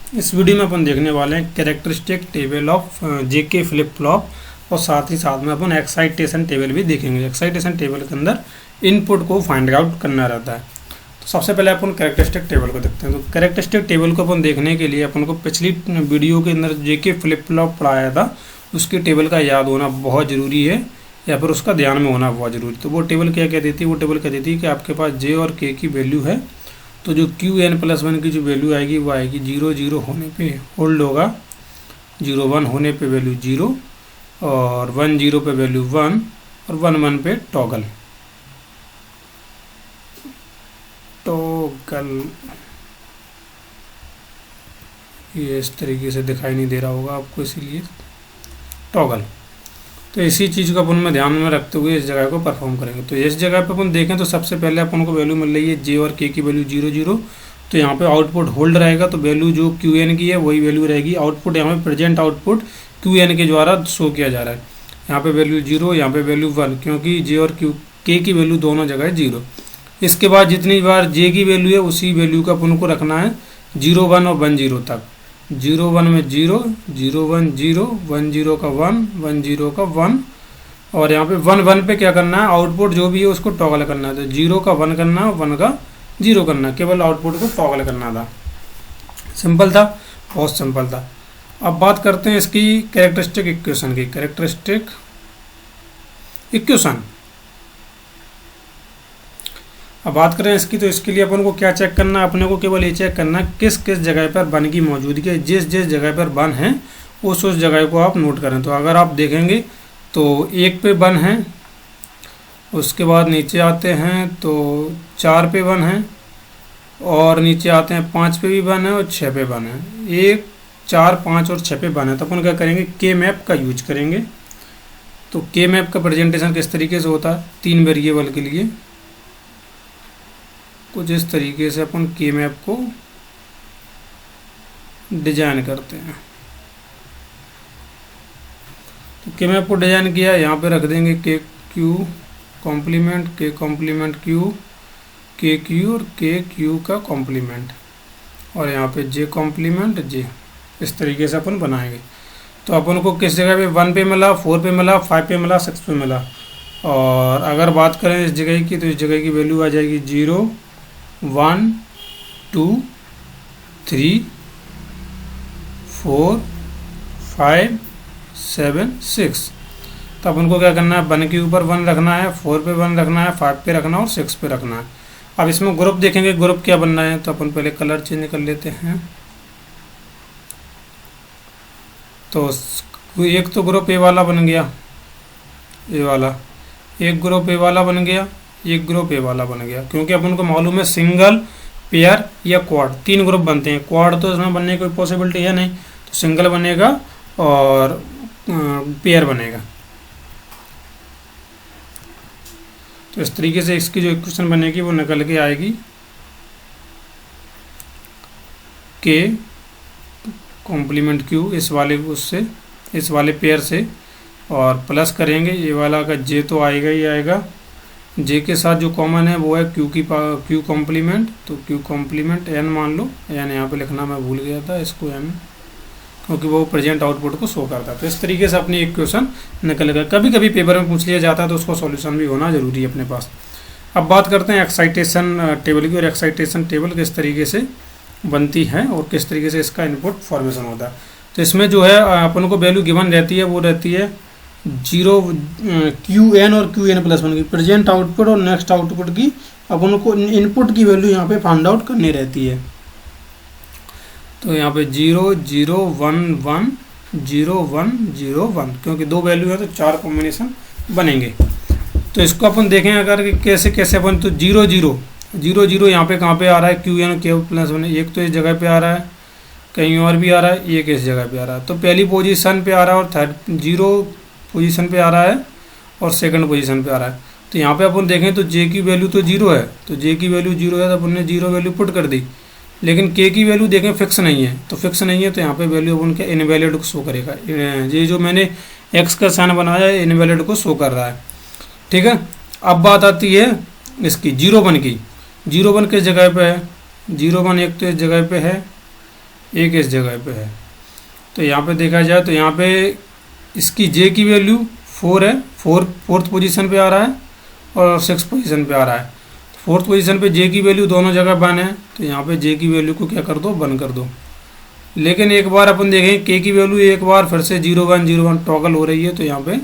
इस वीडियो में अपन देखने वाले हैं characteristic table of JK flip flop और साथ ही साथ में अपन एक्साइटेशन टेबल भी देखेंगे। एक्साइटेशन टेबल के अंदर इनपुट को फाइंड आउट करना रहता है। तो सबसे पहले अपन कैरेक्टरिस्टिक टेबल को देखते हैं। तो कैरेक्टरिस्टिक टेबल को अपन देखने के लिए अपन को पिछली वीडियो के अंदर जेके फ्लिप फ्लॉप पढ़ाया था, उसकी टेबल का याद होना बहुत ज़रूरी है या फिर उसका ध्यान में होना बहुत ज़रूरी। तो वो टेबल क्या कहती थी? वो टेबल कहती थी कि आपके पास जे और के की वैल्यू है, तो जो क्यू एन प्लस वन की जो वैल्यू आएगी वो आएगी 0 0 होने पे होल्ड होगा, 0 1 होने पे वैल्यू 0 और 1 0 पे वैल्यू 1 और 1 1 पे टॉगल। ये इस तरीके से दिखाई नहीं दे रहा होगा आपको, इसीलिए टॉगल। तो इसी चीज़ को अपन में ध्यान में रखते हुए इस जगह को परफॉर्म करेंगे। तो इस जगह पे अपन देखें तो सबसे पहले अपन को वैल्यू मिल रही है जे और के की वैल्यू 0 0। तो यहाँ पे आउटपुट होल्ड रहेगा, तो वैल्यू जो क्यू एन की है वही वैल्यू रहेगी। आउटपुट यहाँ पे प्रेजेंट आउटपुट क्यू एन के द्वारा शो किया जा रहा है। यहाँ पे वैल्यू 0, यहाँ पे वैल्यू 1, क्योंकि जे और के की वैल्यू दोनों जगह 0। इसके बाद जितनी बार जे की वैल्यू है उसी वैल्यू का अपन को रखना है 0 1 और 1 0 तक। 0 1 में 0, 0 1 0, 1 0 का 1, 1 0 का 1 और यहाँ पे 1 1 पे क्या करना है? आउटपुट जो भी है उसको टॉगल करना है। तो 0 का 1 करना है, 1 का 0 करना है, केवल आउटपुट को टॉगल करना था। सिंपल था, बहुत सिंपल था। अब बात करते हैं इसकी कैरेक्टरिस्टिक इक्वेशन की। कैरेक्टरिस्टिक इक्वेशन अब बात करें इसकी, तो इसके लिए अपन को क्या चेक करना है? अपने को केवल ये चेक करना है किस किस जगह पर वन की मौजूदगी है। जिस जिस जगह पर वन है उस जगह को आप नोट करें। तो अगर आप देखेंगे तो 1 पे 1 है, उसके बाद नीचे आते हैं तो 4 पे 1 है और नीचे आते हैं 5 पे भी 1 है और 6 पे 1 है। 1 4 5 और 6 पे 1 है। तो अपन क्या करेंगे? के मैप का यूज करेंगे। तो के मैप का प्रेजेंटेशन किस तरीके से होता है? 3 वेरिएबल के लिए कुछ इस तरीके से अपन के मैप को डिजाइन करते हैं। तो के मैप को डिजाइन किया, यहाँ पे रख देंगे के क्यू कॉम्प्लीमेंट, के कॉम्प्लीमेंट क्यू, के क्यू और के क्यू का कॉम्प्लीमेंट और यहाँ पे जे कॉम्प्लीमेंट जे। इस तरीके से अपन बनाएंगे। तो अपन को किस जगह पे 1 पे मिला, 4 पे मिला, 5 पे मिला, 6 पे मिला। और अगर बात करें इस जगह की, तो इस जगह की वैल्यू आ जाएगी 0 1 2 3 4 5 7 6। तो अपन को क्या करना है? 1 के ऊपर 1 रखना है, 4 पे 1 रखना है, 5 पे रखना है और 6 पे रखना है। अब इसमें ग्रुप देखेंगे, ग्रुप क्या बनना है? तो अपन पहले कलर चेंज कर लेते हैं। तो एक तो ग्रुप ए वाला बन गया, ए वाला एक ग्रुप ए वाला बन गया, एक ग्रुप ए वाला बन गया, क्योंकि अपन को मालूम है सिंगल, पेयर या क्वाड 3 ग्रुप बनते हैं। क्वाड तो इसमें बनने की कोई पॉसिबिलिटी है नहीं, तो सिंगल बनेगा और पेयर बनेगा। तो इस तरीके से इसकी जो इक्वेशन बनेगी वो निकल के आएगी के कॉम्प्लीमेंट क्यू इस वाले उससे, इस वाले पेयर से, और प्लस करेंगे ये वाला का जे तो आएगा ही आएगा। जे के साथ जो कॉमन है वो है क्यू कॉम्प्लीमेंट। तो क्यू कॉम्प्लीमेंट एन मान लो, एन यहाँ पे लिखना मैं भूल गया था, इसको एन, क्योंकि वो प्रेजेंट आउटपुट को शो करता है। तो इस तरीके से अपनी इक्वेशन निकल गया। कभी कभी पेपर में पूछ लिया जाता है तो उसका सॉल्यूशन भी होना जरूरी है अपने पास। अब बात करते हैं एक्साइटेशन टेबल की। और एक्साइटेशन टेबल किस तरीके से बनती है और किस तरीके से इसका इनपुट फॉर्मेशन होता है। तो इसमें जो है अपन को वैल्यू गिवन रहती है, वो रहती है 0 क्यू एन और क्यू एन प्लस 1 की प्रेजेंट आउटपुट और नेक्स्ट आउटपुट की अपन को इनपुट की वैल्यू यहाँ पे फाइंड आउट करनी रहती है। तो यहाँ पे 0 0 1 1 0 1 0 1, क्योंकि 2 वैल्यू है तो 4 कॉम्बिनेशन बनेंगे। तो इसको अपन देखें अगर कैसे कैसे अपन, तो 0 0 0 0 यहाँ पे कहाँ पे आ रहा है? क्यू एन के प्लस 1, एक तो इस जगह पे आ रहा है, कहीं और भी आ रहा है, एक इस जगह पे आ रहा है। तो पहली पोजीशन पे आ रहा है और थर्ड 0 पोजीशन पे आ रहा है और सेकंड पोजीशन पे आ रहा है। तो यहाँ पे अपन देखें तो जे की वैल्यू तो 0 है, तो जे की वैल्यू 0 है तो अपन ने 0 वैल्यू पुट कर दी। लेकिन के की वैल्यू देखें फिक्स नहीं है, तो फिक्स नहीं है तो यहाँ पे वैल्यू अपन के इनवैलिड को शो करेगा। ये जो मैंने एक्स का साइन बनाया है इनवैलिड को शो कर रहा है। ठीक है। अब बात आती है इसकी 0 1 की। 0 1 किस जगह पे है? 0 1 एक तो इस जगह पे है, एक इस जगह पे है। तो यहाँ पे देखा जाए तो यहाँ पे इसकी जे की वैल्यू 4 है, फोर्थ पोजीशन पे आ रहा है और 6 पोजीशन पे आ रहा है। फोर्थ पोजीशन पे जे की वैल्यू दोनों जगह 1 है, तो यहाँ पे जे की वैल्यू को क्या कर दो, 1 कर दो। लेकिन एक बार अपन देखें के की वैल्यू एक बार फिर से 0 1 टॉगल हो रही है, तो यहाँ पे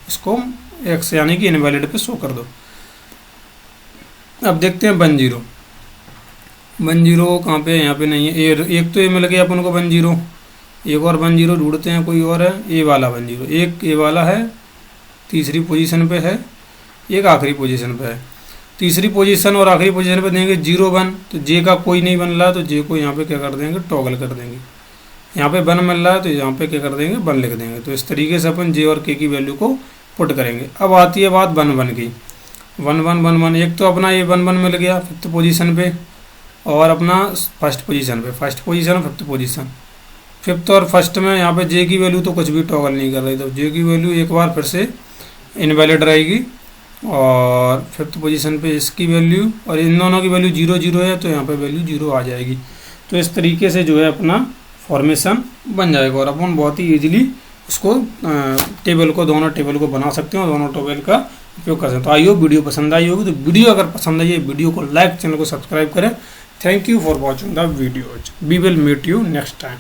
इसको एक्स यानी कि इनवैलिड पे शो कर दो। अब देखते हैं 1 0 कहाँ पे है, यहाँ पे नहीं है। एक तो ये मिल गया अपन को 1 0, एक और 1 0 ढूंढते हैं, कोई और है ए वाला 1 0, एक ए वाला है तीसरी पोजीशन पे है, एक आखिरी पोजीशन पे है। तीसरी पोजीशन और आखिरी पोजीशन पे देंगे 0 1, तो जे का कोई नहीं बन रहा, तो जे को यहाँ पे क्या कर देंगे, टॉगल कर देंगे। यहाँ पे 1 मिल रहा है तो यहाँ पे क्या कर देंगे, 1 लिख देंगे। तो इस तरीके से अपन जे और के की वैल्यू को पुट करेंगे। अब आती है बात 1 1 की। 1 1 1 1, एक तो अपना ये 1 1 मिल गया फिफ्थ पोजीशन पे, और अपना फर्स्ट पोजीशन पे, first position fifth position. Fifth और फर्स्ट में यहाँ पे जे की वैल्यू तो कुछ भी टॉगल नहीं कर रही, तो जे की वैल्यू एक बार फिर से इनवैलिड रहेगी। और फिफ्थ पोजीशन पे इसकी वैल्यू और इन दोनों की वैल्यू 0 0 है, तो यहाँ पे वैल्यू 0 आ जाएगी। तो इस तरीके से जो है अपना फॉर्मेशन बन जाएगा, और अपन बहुत ही ईजिली उसको टेबल को, दोनों टेबल को बना सकते हैं और दोनों टेबल का उपयोग कर सकते हैं। तो आई होप वीडियो पसंद आई होगी। तो वीडियो अगर पसंद आई है, वीडियो को लाइक, चैनल को सब्सक्राइब करें। Thank you for watching the video. We will meet you next time.